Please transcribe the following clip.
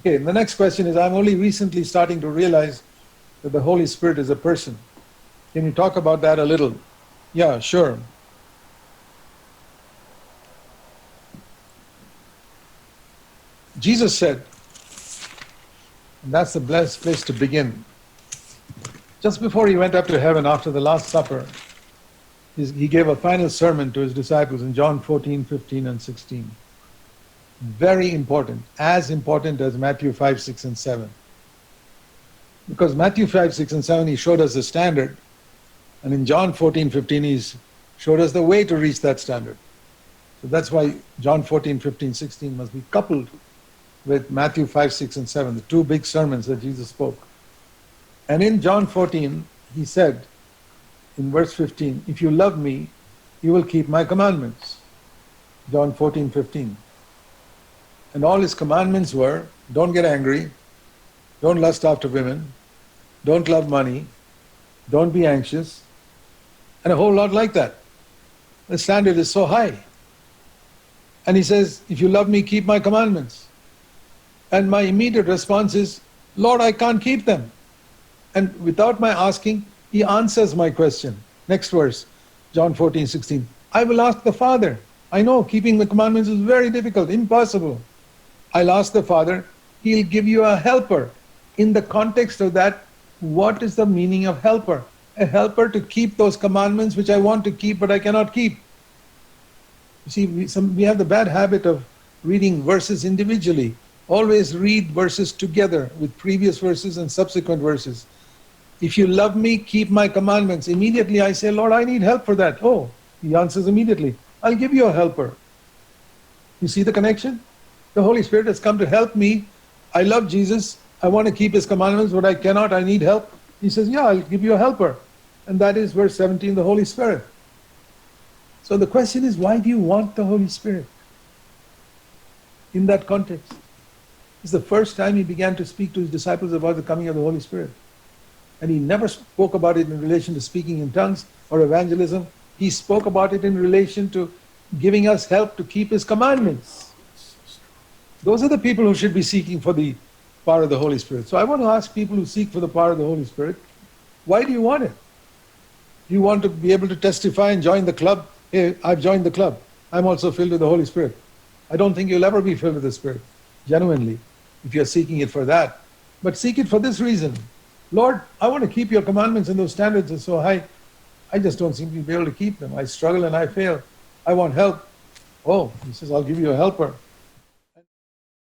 Okay, and the next question is, I'm only recently starting to realize that the Holy Spirit is a person. Can you talk about that a little? Yeah, sure. Jesus said, and that's the blessed place to begin. Just before he went up to heaven after the Last Supper, he gave a final sermon to his disciples in John 14, 15, and 16. Very important, as important as Matthew 5, 6, and 7. Because Matthew 5, 6, and 7, he showed us the standard. And in John 14, 15, he showed us the way to reach that standard. So that's why John 14, 15, 16 must be coupled with Matthew 5, 6, and 7, the two big sermons that Jesus spoke. And in John 14, he said, in verse 15, if you love me, you will keep my commandments. John 14, 15. And all his commandments were, don't get angry, don't lust after women, don't love money, don't be anxious, and a whole lot like that. The standard is so high. And he says, if you love me, keep my commandments. And my immediate response is, Lord, I can't keep them. And without my asking, he answers my question. Next verse, John 14, 16. I will ask the Father. I know keeping the commandments is very difficult, impossible. I'll ask the Father, he'll give you a helper. In the context of that, what is the meaning of helper? A helper to keep those commandments which I want to keep but I cannot keep. You see, we have the bad habit of reading verses individually. Always read verses together with previous verses and subsequent verses. If you love me, keep my commandments. Immediately I say, Lord, I need help for that. Oh, he answers immediately, I'll give you a helper. You see the connection? The Holy Spirit has come to help me. I love Jesus. I want to keep his commandments, but I cannot. I need help. He says, yeah, I'll give you a helper. And that is verse 17, the Holy Spirit. So the question is, why do you want the Holy Spirit? In that context. It's the first time he began to speak to his disciples about the coming of the Holy Spirit. And he never spoke about it in relation to speaking in tongues or evangelism. He spoke about it in relation to giving us help to keep his commandments. Those are the people who should be seeking for the power of the Holy Spirit. So I want to ask people who seek for the power of the Holy Spirit, why do you want it? Do you want to be able to testify and join the club? Hey, I've joined the club. I'm also filled with the Holy Spirit. I don't think you'll ever be filled with the Spirit, genuinely, if you're seeking it for that. But seek it for this reason. Lord, I want to keep your commandments, and those standards are so high, I just don't seem to be able to keep them. I struggle and I fail. I want help. Oh, he says, I'll give you a helper.